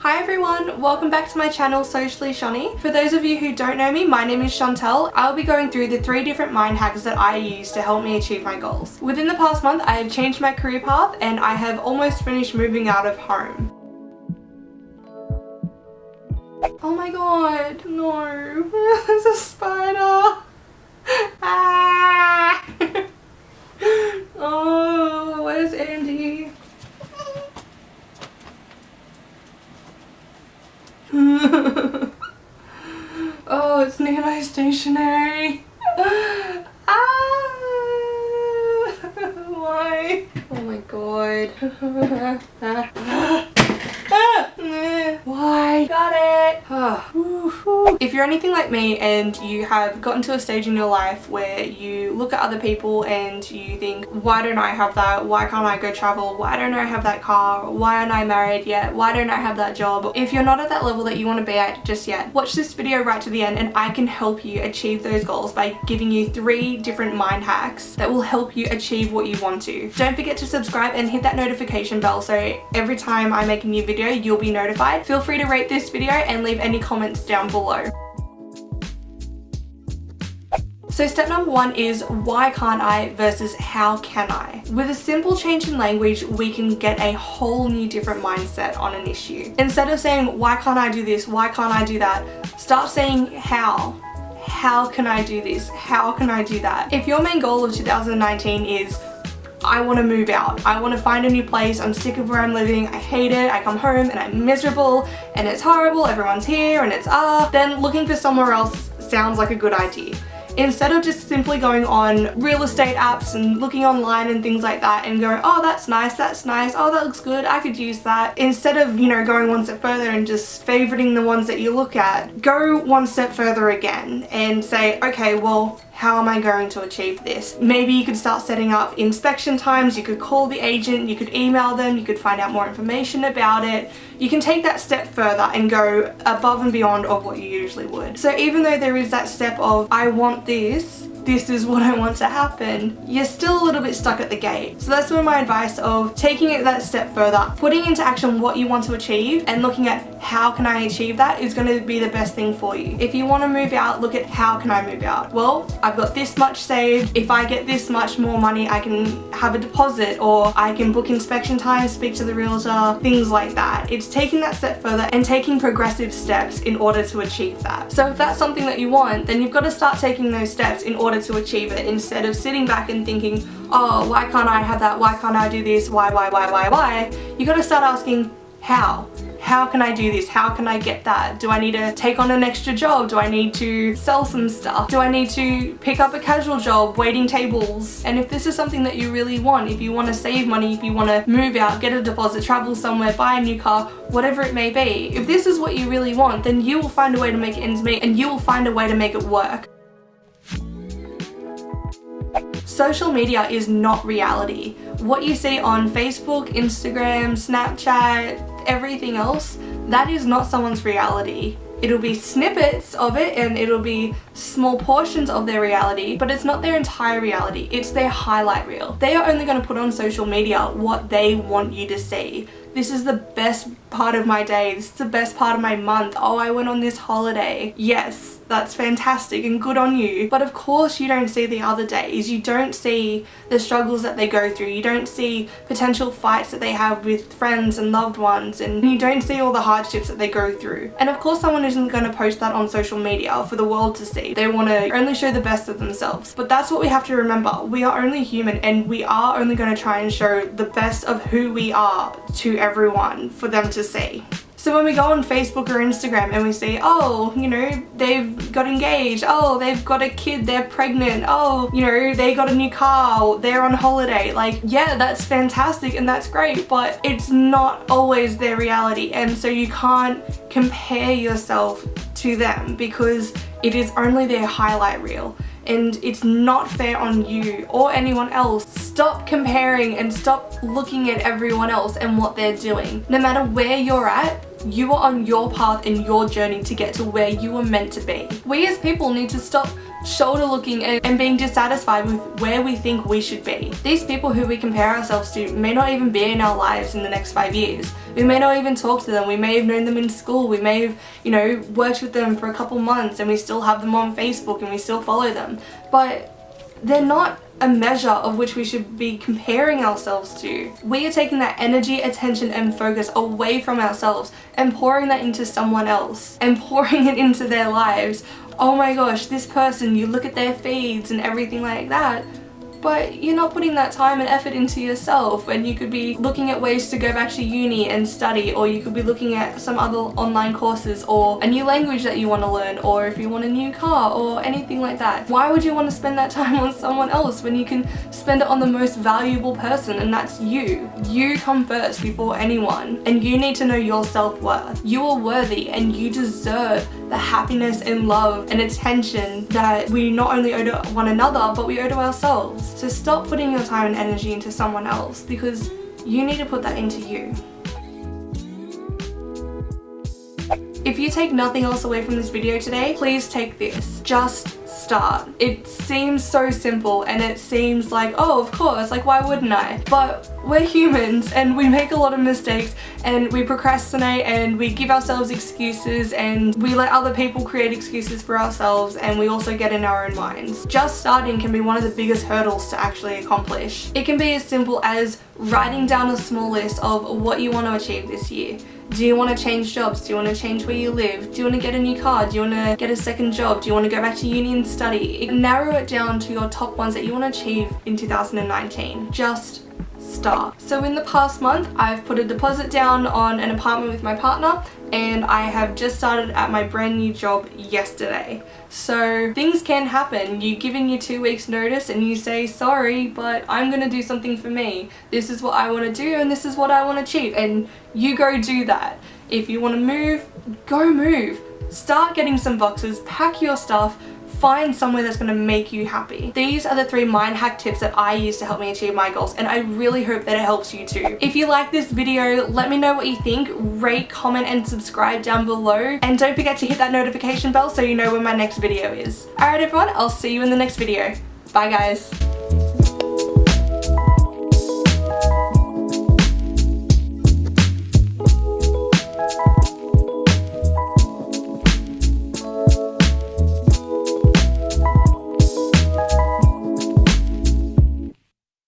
Hi everyone, welcome back to my channel Socially Shonny. For those of you who don't know me, my name is Chantel. I'll be going through the 3 different mind hacks that I use to help me achieve my goals. Within the past month, I have changed my career path and I have almost finished moving out of home. Oh my god, no, there's a spider. Ah. Oh, where's Andy? Oh, it's near my stationery. Why? Oh my god. Why? Got it. If you're anything like me and you have gotten to a stage in your life where you look at other people and you think, why don't I have that? Why can't I go travel? Why don't I have that car? Why aren't I married yet? Why don't I have that job? If you're not at that level that you want to be at just yet, watch this video right to the end and I can help you achieve those goals by giving you 3 different mind hacks that will help you achieve what you want to. Don't forget to subscribe and hit that notification bell so every time I make a new video you'll be notified. Feel free to rate this video and leave any comments down below. So step number 1 is why can't I versus how can I? With a simple change in language, we can get a whole new different mindset on an issue. Instead of saying, why can't I do this? Why can't I do that? Start saying how. How can I do this? How can I do that? If your main goal of 2019 is I want to move out, I want to find a new place, I'm sick of where I'm living, I hate it, I come home and I'm miserable and it's horrible, everyone's here and it's then looking for somewhere else sounds like a good idea. Instead of just simply going on real estate apps and looking online and things like that and going, oh that's nice, oh that looks good, I could use that. Instead of, you know, going one step further and just favoriting the ones that you look at, go one step further again and say, okay, well, how am I going to achieve this? Maybe you could start setting up inspection times, you could call the agent, you could email them, you could find out more information about it. You can take that step further and go above and beyond of what you usually would. So even though there is that step of, I want this is what I want to happen, you're still a little bit stuck at the gate. So that's where my advice of taking it that step further, putting into action what you want to achieve and looking at how can I achieve that is going to be the best thing for you. If you want to move out, look at how can I move out? Well, I've got this much saved. If I get this much more money, I can have a deposit or I can book inspection time, speak to the realtor, things like that. It's taking that step further and taking progressive steps in order to achieve that. So if that's something that you want, then you've got to start taking those steps in order to achieve it instead of sitting back and thinking, oh, why can't I have that? Why can't I do this? Why? You got to start asking how. How can I do this? How can I get that? Do I need to take on an extra job? Do I need to sell some stuff? Do I need to pick up a casual job, waiting tables? And if this is something that you really want, if you want to save money, if you want to move out, get a deposit, travel somewhere, buy a new car, whatever it may be, if this is what you really want, then you will find a way to make ends meet and you will find a way to make it work. Social media is not reality. What you see on Facebook, Instagram, Snapchat, everything else, that is not someone's reality. It'll be snippets of it and it'll be small portions of their reality, but it's not their entire reality. It's their highlight reel. They are only going to put on social media what they want you to see. This is the best part of my day. This is the best part of my month. Oh, I went on this holiday. Yes, that's fantastic and good on you. But of course you don't see the other days. You don't see the struggles that they go through. You don't see potential fights that they have with friends and loved ones. And you don't see all the hardships that they go through. And of course someone isn't going to post that on social media for the world to see. They want to only show the best of themselves. But that's what we have to remember. We are only human and we are only going to try and show the best of who we are to everyone for them to see. So when we go on Facebook or Instagram and we see, oh, you know, they've got engaged, oh, they've got a kid, they're pregnant, oh, you know, they got a new car, they're on holiday, like, yeah, that's fantastic and that's great, but it's not always their reality, and so you can't compare yourself to them because it is only their highlight reel. And it's not fair on you or anyone else. Stop comparing and stop looking at everyone else and what they're doing. No matter where you're at, you are on your path and your journey to get to where you were meant to be. We as people need to stop shoulder looking and being dissatisfied with where we think we should be. These people who we compare ourselves to may not even be in our lives in the next 5 years. We may not even talk to them. We may have known them in school. We may have, worked with them for a couple months and we still have them on Facebook and we still follow them. But they're not a measure of which we should be comparing ourselves to. We are taking that energy, attention and focus away from ourselves and pouring that into someone else and pouring it into their lives. Oh my gosh, this person, you look at their feeds and everything like that, but you're not putting that time and effort into yourself, and you could be looking at ways to go back to uni and study, or you could be looking at some other online courses or a new language that you want to learn, or if you want a new car or anything like that. Why would you want to spend that time on someone else when you can spend it on the most valuable person, and that's you? You come first before anyone, and you need to know your self-worth. You are worthy and you deserve the happiness and love and attention that we not only owe to one another, but we owe to ourselves. So stop putting your time and energy into someone else, because you need to put that into you. If you take nothing else away from this video today, please take this. Just start. It seems so simple and it seems like, oh, of course, like why wouldn't I? But we're humans and we make a lot of mistakes and we procrastinate and we give ourselves excuses and we let other people create excuses for ourselves, and we also get in our own minds. Just starting can be one of the biggest hurdles to actually accomplish. It can be as simple as writing down a small list of what you want to achieve this year. Do you want to change jobs? Do you want to change where you live? Do you want to get a new car? Do you want to get a second job? Do you want to go back to uni and study? Narrow it down to your top ones that you want to achieve in 2019. Just start. So in the past month, I've put a deposit down on an apartment with my partner, and I have just started at my brand new job yesterday. So things can happen. You give in your 2 weeks notice and you say, sorry, but I'm gonna do something for me. This is what I want to do and this is what I want to achieve, and you go do that. If you want to move, go move. Start getting some boxes, pack your stuff, find somewhere that's going to make you happy. These are the 3 mind hack tips that I use to help me achieve my goals, and I really hope that it helps you too. If you like this video, let me know what you think. Rate, comment and subscribe down below, and don't forget to hit that notification bell so you know when my next video is. Alright everyone, I'll see you in the next video. Bye guys.